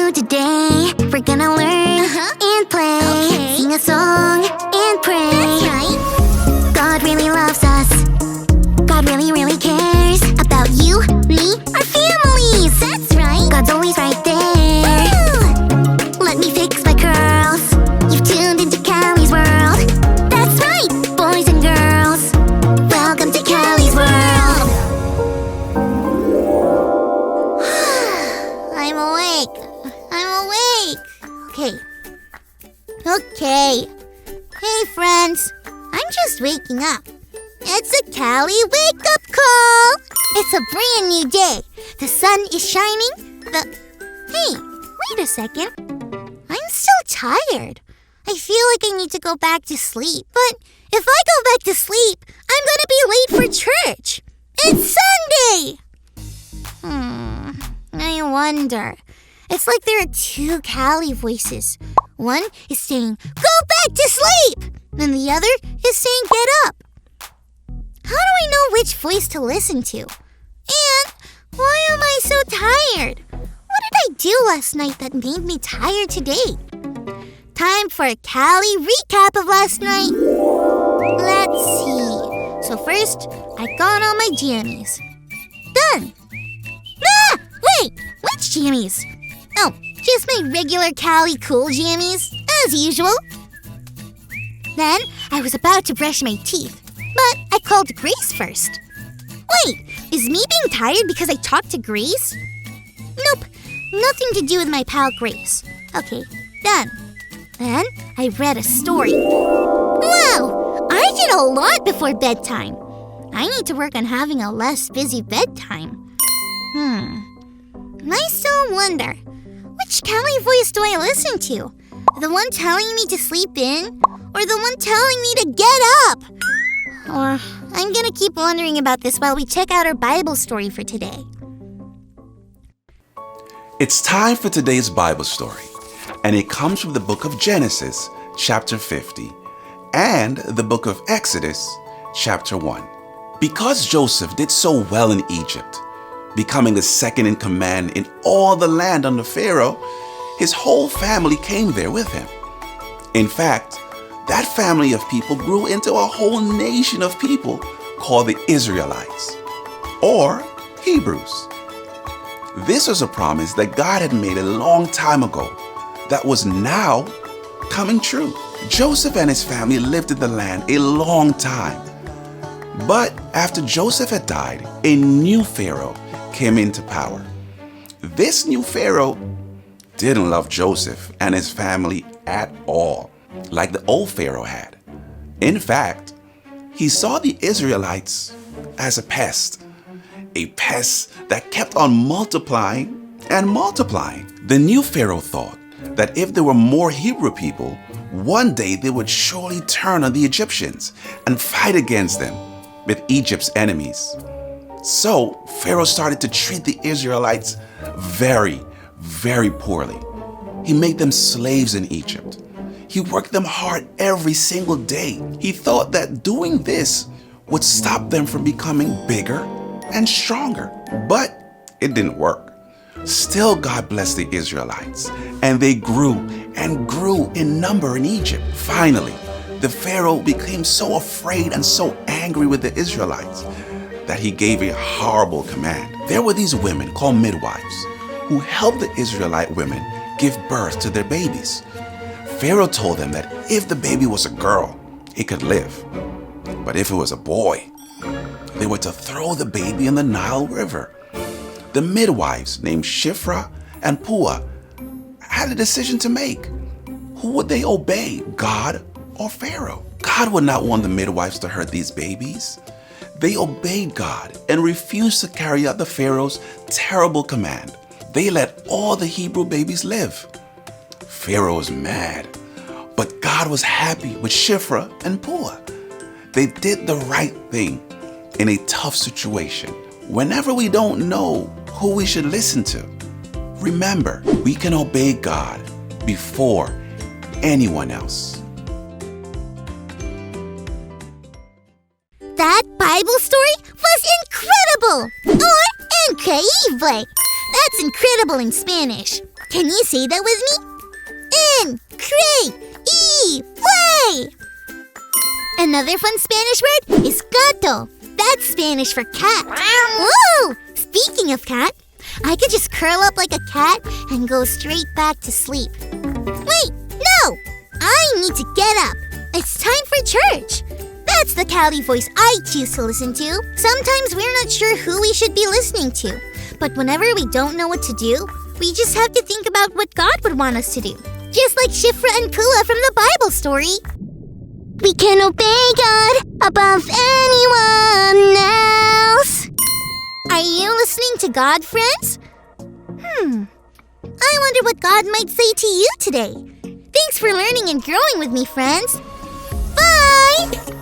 do today? We're gonna learn and play. Okay. Sing a song and pray. That's right. God really loves us. God really, really cares about you, me, our families. That's right. God's always right there. Woo! Let me fix my curls. You've tuned into Callie's world. That's right, boys and girls. Welcome to Callie's world. I'm awake. Okay. Hey, friends. I'm just waking up. It's a Callie wake-up call. It's a brand new day. The sun is shining. Hey, wait a second. I'm still tired. I feel like I need to go back to sleep. But if I go back to sleep, I'm gonna be late for church. It's Sunday! I wonder. It's like there are two Callie voices. One is saying, go back to sleep! And the other is saying, get up. How do I know which voice to listen to? And why am I so tired? What did I do last night that made me tired today? Time for a Callie recap of last night. Let's see. So first, I got on my jammies. Done. Wait, which jammies? Oh, just my regular Callie cool jammies, as usual. Then I was about to brush my teeth, but I called Grace first. Wait, is me being tired because I talked to Grace? Nope, nothing to do with my pal Grace. Okay, done. Then I read a story. Wow, I did a lot before bedtime. I need to work on having a less busy bedtime. I still wonder, which Callie voice do I listen to? The one telling me to sleep in, or the one telling me to get up? Or I'm gonna keep wondering about this while we check out our Bible story for today. It's time for today's Bible story, and it comes from the book of Genesis, chapter 50, and the book of Exodus, chapter 1. Because Joseph did so well in Egypt, becoming the second in command in all the land under Pharaoh, his whole family came there with him. In fact, that family of people grew into a whole nation of people called the Israelites, or Hebrews. This was a promise that God had made a long time ago that was now coming true. Joseph and his family lived in the land a long time. But after Joseph had died, a new Pharaoh came into power. This new Pharaoh didn't love Joseph and his family at all, like the old Pharaoh had. In fact, he saw the Israelites as a pest that kept on multiplying and multiplying. The new Pharaoh thought that if there were more Hebrew people, one day they would surely turn on the Egyptians and fight against them with Egypt's enemies. So Pharaoh started to treat the Israelites very, very poorly. He made them slaves in Egypt. He worked them hard every single day. He thought that doing this would stop them from becoming bigger and stronger. But it didn't work. Still, God blessed the Israelites, and they grew and grew in number in Egypt. Finally, the Pharaoh became so afraid and so angry with the Israelites that he gave a horrible command. There were these women called midwives who helped the Israelite women give birth to their babies. Pharaoh told them that if the baby was a girl, it could live. But if it was a boy, they were to throw the baby in the Nile River. The midwives named Shiphrah and Puah had a decision to make. Who would they obey, God or Pharaoh? God would not want the midwives to hurt these babies. They obeyed God and refused to carry out the Pharaoh's terrible command. They let all the Hebrew babies live. Pharaoh was mad, but God was happy with Shiphrah and Puah. They did the right thing in a tough situation. Whenever we don't know who we should listen to, remember, we can obey God before anyone else. That Bible story was incredible! Or increíble! That's incredible in Spanish. Can you say that with me? Increíble! Another fun Spanish word is gato. That's Spanish for cat. Whoa! Speaking of cat, I could just curl up like a cat and go straight back to sleep. Wait, no! I need to get up. It's time for church. That's the Cali voice I choose to listen to. Sometimes we're not sure who we should be listening to. But whenever we don't know what to do, we just have to think about what God would want us to do. Just like Shifra and Kua from the Bible story. We can obey God above anyone else. Are you listening to God, friends? I wonder what God might say to you today. Thanks for learning and growing with me, friends. Bye!